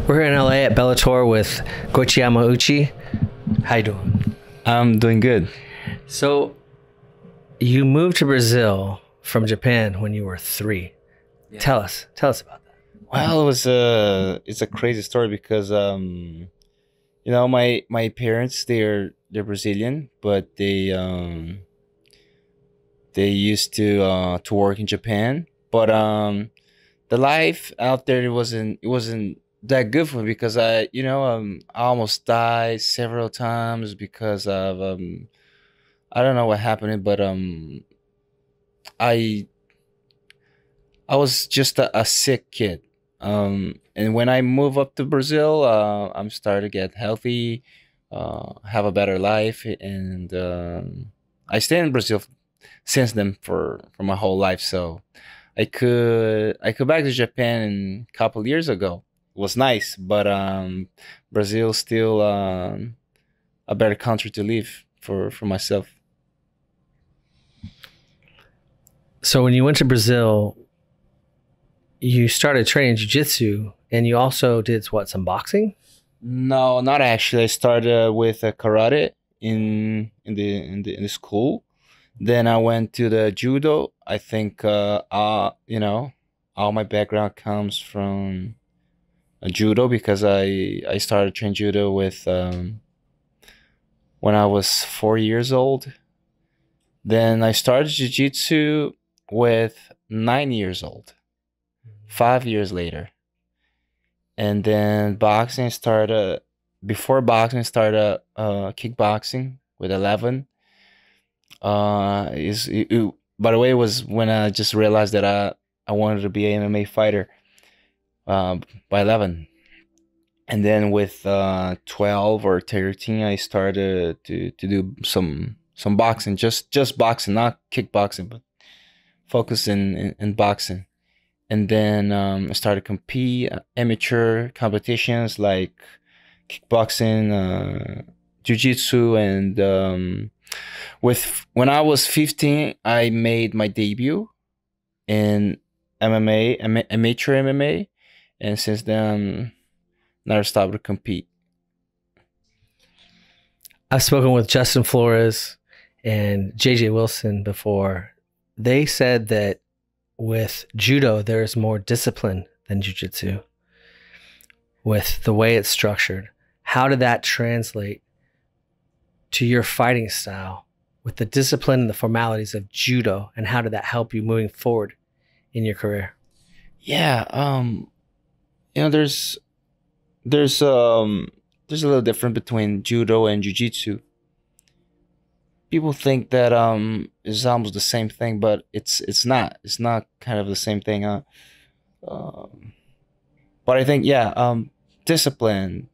We're here in LA at Bellator with Goiti Yamauchi. How you doing? I'm doing good. So, you moved to Brazil from Japan when you were 3. Yeah. Tell us about that. Well, it's a crazy story because my parents they're Brazilian, but they used to work in Japan, but the life out there it wasn't that good for me because I almost died several times because of I don't know what happened, but I I was just a sick kid. And when I move up to Brazil, I'm starting to get healthy, have a better life, and I stay in Brazil since then for my whole life. So I could back to Japan a couple years ago. It was nice, but Brazil still a better country to live for myself. So when you went to Brazil, you started training jiu-jitsu and you also did some boxing? No, not actually. I started with karate in the school. Then I went to the judo. I think all my background comes from judo because I started training judo with when I was 4 years old. Then I started jiu-jitsu with 9 years old, 5 years later. And then boxing started, before boxing started kickboxing with 11. By the way, it was when I just realized that I wanted to be an MMA fighter by 11. And then with 12 or 13, I started to do some boxing, just boxing, not kickboxing, but focus in boxing. And then I started compete amateur competitions like kickboxing, jiu-jitsu, and when I was 15, I made my debut in MMA, amateur MMA, and since then, never stopped to compete. I've spoken with Justin Flores and JJ Wilson before. They said that with judo, there's more discipline than jiu-jitsu with the way it's structured. How did that translate to your fighting style with the discipline and the formalities of judo, and how did that help you moving forward in your career? Yeah, there's a little difference between judo and jiu-jitsu. People think that it's almost the same thing, but it's not. It's not kind of the same thing. But I think discipline.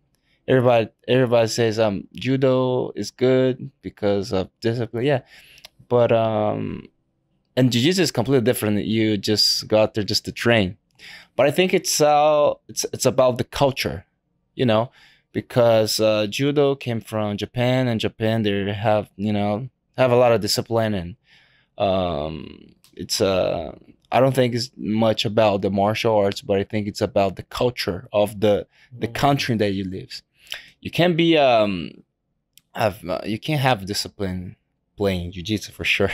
Everybody says judo is good because of discipline. Yeah, but and jiu-jitsu is completely different. You just got there just to train. But I think it's about the culture, because judo came from Japan, and Japan they have a lot of discipline, and it's I don't think it's much about the martial arts, but I think it's about the culture of the country that you live. You can't be you can't have discipline playing jiu-jitsu for sure,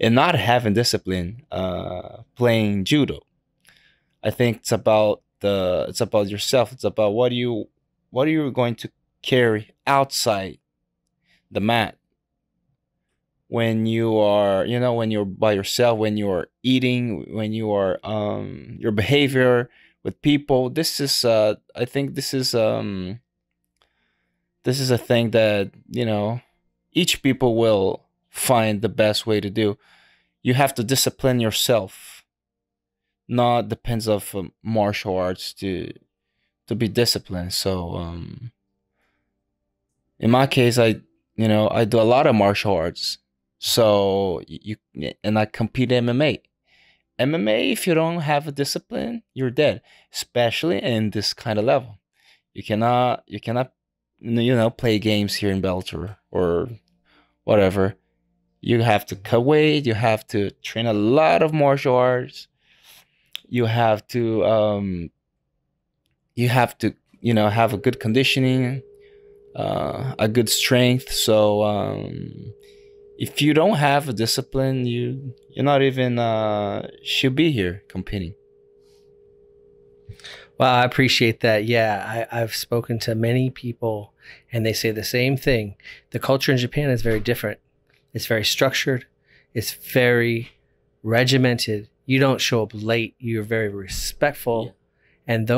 and not having discipline playing judo. I think it's about yourself. It's about what are you going to carry outside the mat when you are, when you're by yourself, when you're eating, when you are your behavior with people. This is I think this is a thing that each people will find the best way to do. You have to discipline yourself, not depends of martial arts to be disciplined. So in my case, I do a lot of martial arts. So and I compete in MMA. MMA, if you don't have a discipline, you're dead. Especially in this kind of level, you cannot play games here in Bellator or whatever. You have to cut weight. You have to train a lot of martial arts. You have to have a good conditioning, a good strength. So if you don't have a discipline, you're not even should be here competing. Well, I appreciate that. Yeah, I've spoken to many people and they say the same thing. The culture in Japan is very different. It's very structured. It's very regimented. You don't show up late. You're very respectful. Yeah. And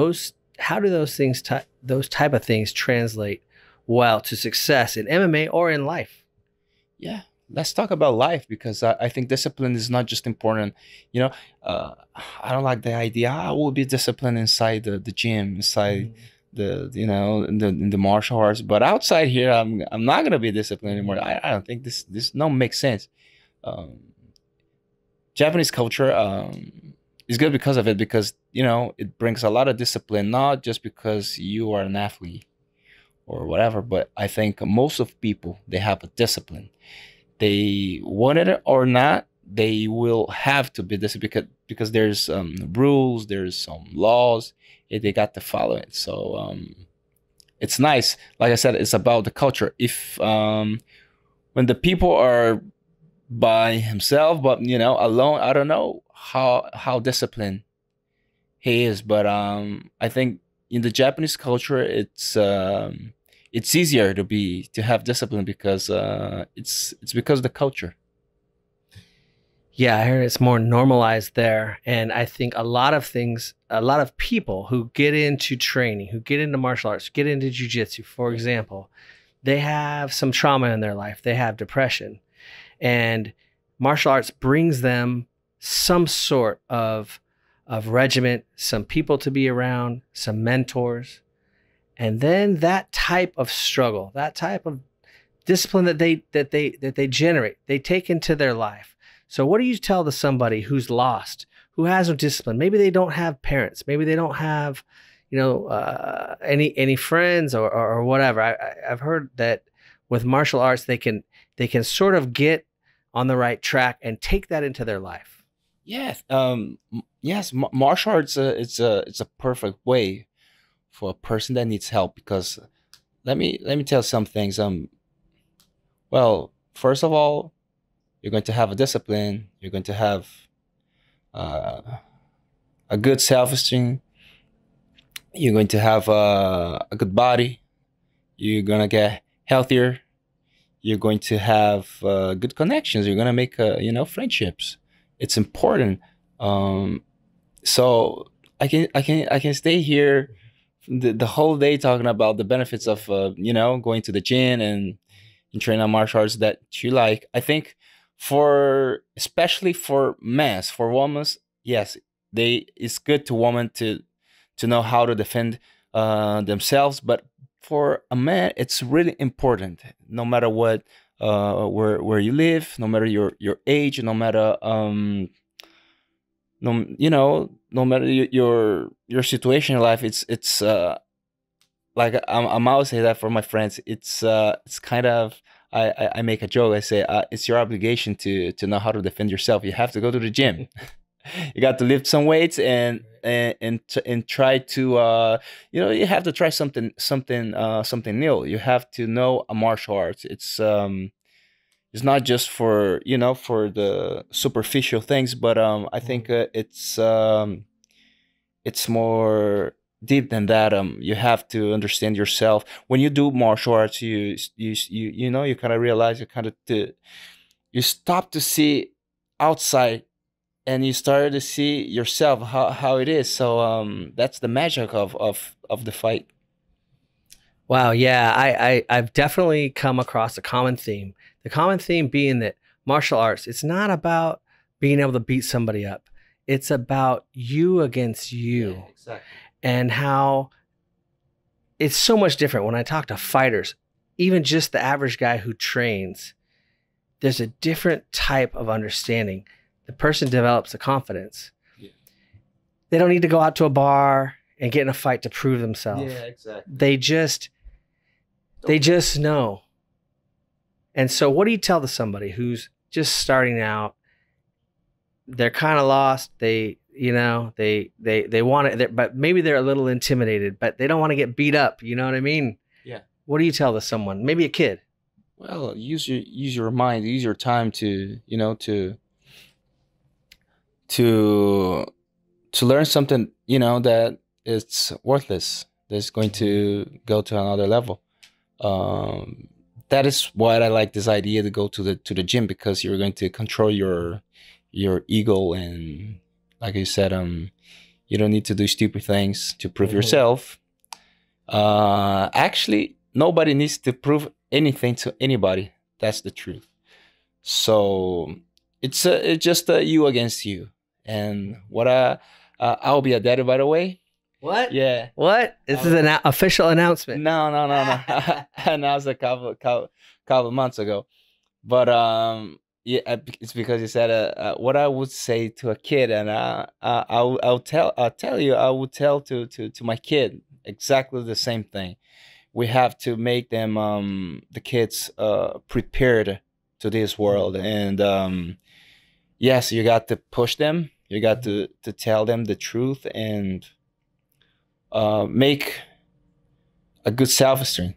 how do those things, those type of things translate well to success in MMA or in life? Yeah. Let's talk about life, because I think discipline is not just important. I don't like the idea, I will be disciplined inside the gym, inside in the martial arts, but outside here, I'm not gonna be disciplined anymore. I don't think this don't make sense. Japanese culture is good because of it, because it brings a lot of discipline, not just because you are an athlete or whatever, but I think most of people, they have a discipline. They want it or not, they will have to be this, because there's rules, there's some laws, and they got to follow it. So it's nice. Like I said, it's about the culture. If when the people are by himself, but alone, I don't know how disciplined he is, but I think in the Japanese culture, it's easier to have discipline, because it's because of the culture. Yeah, I heard it's more normalized there. And I think a lot of people who get into training, who get into martial arts, get into jiu-jitsu, for example, they have some trauma in their life. They have depression. And martial arts brings them some sort of regiment, some people to be around, some mentors. And then that type of struggle, that type of discipline that they generate, they take into their life. So what do you tell to somebody who's lost, who has no discipline? Maybe they don't have parents. Maybe they don't have, any friends or whatever. I've heard that with martial arts, they can sort of get on the right track and take that into their life. Yes. Yes. Martial arts, it's a perfect way for a person that needs help, because let me tell some things. Well, first of all, you're going to have a discipline. You're going to have a good self-esteem. You're going to have a good body. You're gonna get healthier. You're going to have good connections. You're gonna make friendships. It's important. So I can stay here the whole day talking about the benefits of going to the gym and training on martial arts that you like. I think especially for men, for women, yes, it's good to women to know how to defend themselves, but for a man, it's really important. No matter what, where you live, no matter your age, no matter no matter your situation in life, it's like I'm always say that for my friends. It's kind of, I make a joke. I say it's your obligation to know how to defend yourself. You have to go to the gym. You got to lift some weights and try to you have to try something new. You have to know a martial arts. It's not just for for the superficial things, but I think it's more deep than that. You have to understand yourself. When you do martial arts, you kind of realize, you stop to see outside, and you start to see yourself, how it is. So that's the magic of the fight. Wow, yeah, I've definitely come across a common theme. The common theme being that martial arts, it's not about being able to beat somebody up. It's about you against you. Yeah, exactly. And how it's so much different when I talk to fighters, even just the average guy who trains. There's a different type of understanding. The person develops a confidence. Yeah. They don't need to go out to a bar and get in a fight to prove themselves. Yeah, exactly. They just know. And so what do you tell to somebody who's just starting out? They're kind of lost. They you know, they want it, but maybe they're a little intimidated, but they don't want to get beat up. You know what I mean? Yeah. What do you tell to someone, maybe a kid? Well, use your mind, use your time to, you know, to to learn something, you know, that it's worthless. That's going to go to another level. Um, that is what I like this idea to go to the gym, because you're going to control your ego, and like you said, you don't need to do stupid things to prove yourself. Actually, nobody needs to prove anything to anybody. That's the truth. So it's just you against you. And what I'll be a daddy, by the way. What? Yeah. What? This is an official announcement. No. I announced a couple months ago, but yeah, it's because you said what I would say to a kid, and I'll tell you, I would tell to my kid exactly the same thing. We have to make them the kids prepared to this world, and yes, you got to push them. You got to tell them the truth, and make a good self-esteem.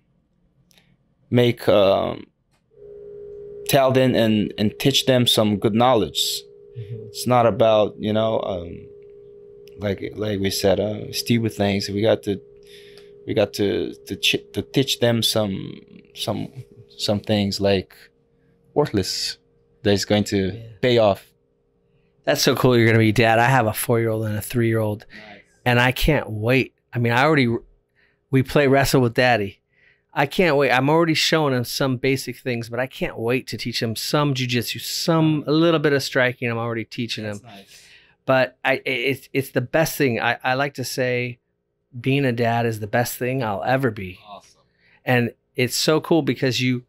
Make tell them and teach them some good knowledge. It's not about, you know, like we said, stupid things. We got to teach them some things like worthless that is going to pay off. That's so cool. You're going to be dad. I have a 4-year-old and a 3-year-old, and I can't wait. I mean, we play wrestle with daddy. I can't wait. I'm already showing him some basic things, but I can't wait to teach him some jujitsu, a little bit of striking. I'm already teaching him. Nice. But it's the best thing. I like to say, being a dad is the best thing I'll ever be. Awesome. And it's so cool because you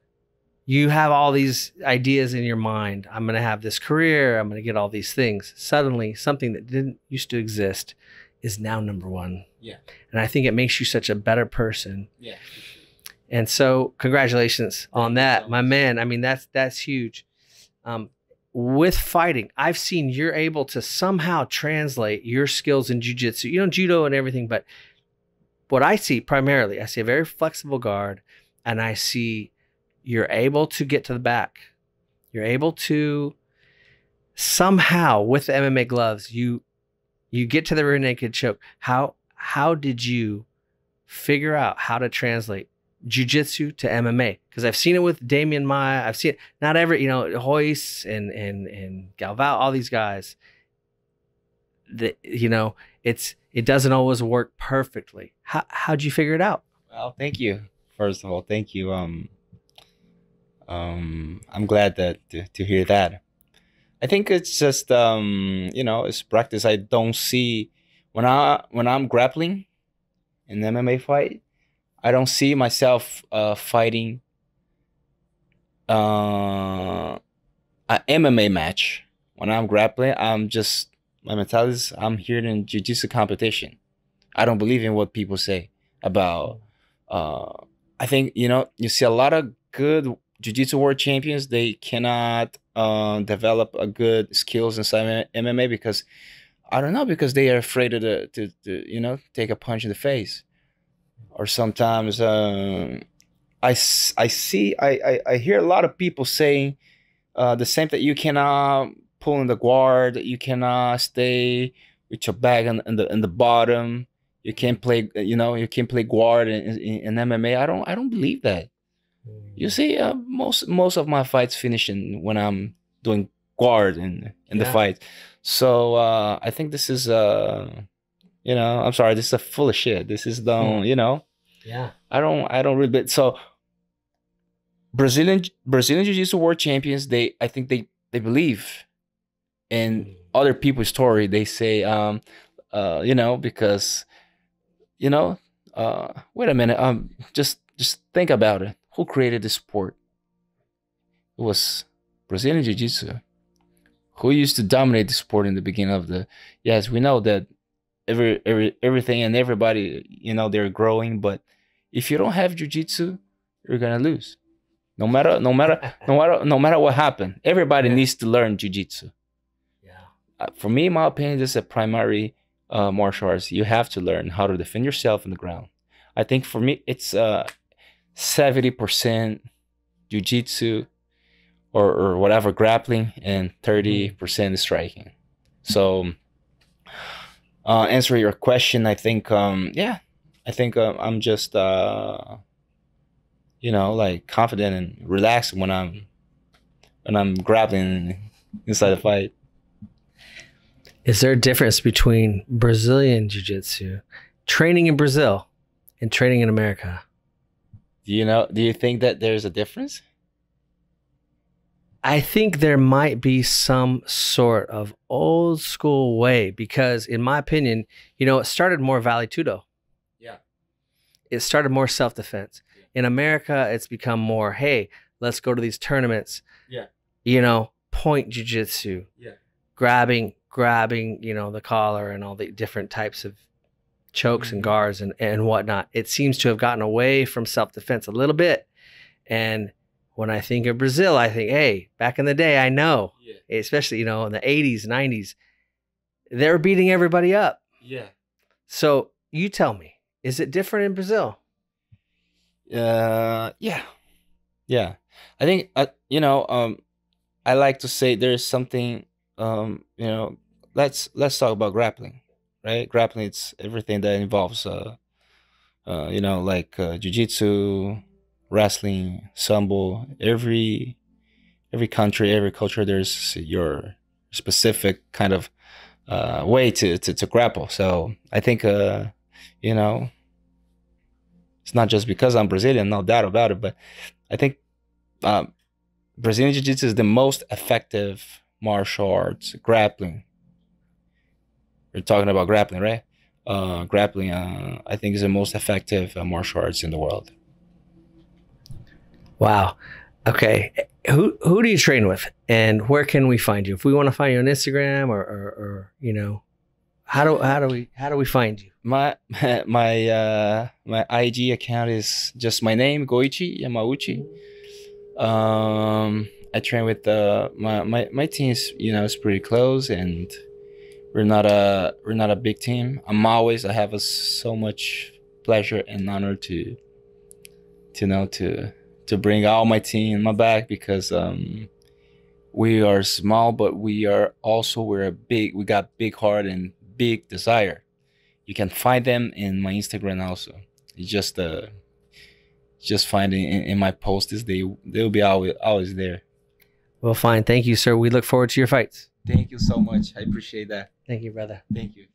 have all these ideas in your mind. I'm going to have this career. I'm going to get all these things. Suddenly, something that didn't used to exist is now number one. Yeah. And I think it makes you such a better person. Yeah. And so congratulations on that, my man. I mean, that's huge. With fighting, I've seen you're able to somehow translate your skills in jiu-jitsu, you know, judo and everything. But what I see primarily, I see a very flexible guard, and I see you're able to get to the back. You're able to somehow, with the MMA gloves, you get to the rear naked choke. How did you figure out how to translate jiu-jitsu to MMA? Because I've seen it with Damian Maia. I've seen it, not every, you know, Hoist and Galvao, all these guys. That, you know, it doesn't always work perfectly. How'd you figure it out? Well, thank you. First of all, thank you. I'm glad to hear that. I think it's just you know, it's practice. I don't see when I'm grappling in an MMA fight, I don't see myself fighting an MMA match. When I'm grappling, my mentality is I'm here in jiu-jitsu competition. I don't believe in what people say about. I think, you know, you see a lot of good jiu-jitsu world champions. They cannot develop a good skills inside MMA because, I don't know, because they are afraid to you know, take a punch in the face. Or sometimes I hear a lot of people saying the same, that you cannot pull in the guard, you cannot stay with your back in the bottom. You can't play, you know, you can't play guard in MMA. I don't believe that. You see, most of my fights finishing when I'm doing guard in the fight. So I think this is you know, I'm sorry, this is full of shit. This is you know. Yeah. I don't really. So Brazilian Jiu-Jitsu world champions, I think they believe in other people's story. They say you know, because, you know, wait a minute, just think about it. Who created the sport? It was Brazilian Jiu-Jitsu. Who used to dominate the sport in the beginning of the? Yes, we know that everything and everybody, you know, they're growing, but if you don't have jiu-jitsu, you're gonna lose. No matter what happened, everybody needs to learn jiu-jitsu. Yeah. for me, in my opinion, this is a primary martial arts. You have to learn how to defend yourself on the ground. I think for me, it's 70% jujitsu or whatever grappling, and 30% is striking. So, answer your question, I think, yeah, I think I'm just, like confident and relaxed when I'm grappling inside the fight. Is there a difference between Brazilian jiu-jitsu, training in Brazil, and training in America? Do you think that there's a difference? I think there might be some sort of old school way because, in my opinion, it started more Vale Tudo. Yeah. It started more self-defense. In America, it's become more, hey, let's go to these tournaments. Yeah. Point jiu-jitsu. Yeah. Grabbing, the collar and all the different types of chokes and guards and whatnot. It seems to have gotten away from self-defense a little bit. And when I think of Brazil, I think, hey, back in the day, I know, especially, in the 80s, 90s, they were beating everybody up. Yeah. So you tell me, is it different in Brazil? Yeah. Yeah. I think, I like to say there's something, let's talk about grappling, right? Grappling, it's everything that involves, jiu-jitsu, wrestling, sambo. Every country, every culture, there's your specific kind of way to grapple. So I think, it's not just because I'm Brazilian, no doubt about it, but I think Brazilian Jiu-Jitsu is the most effective martial arts. Grappling. We're talking about grappling, right? Grappling, I think, is the most effective martial arts in the world. Wow. Okay. Who do you train with, and where can we find you? If we want to find you on Instagram or how do we find you? My IG account is just my name, Goiti Yamauchi. I train with my team is pretty close, and we're not a big team. I have so much pleasure and honor to bring all my team in my back, because we are small, but we got big heart and big desire. You can find them in my Instagram also. It's just finding in my posts. They'll be always there. Well, fine. Thank you, sir. We look forward to your fights. Thank you so much. I appreciate that. Thank you, brother. Thank you.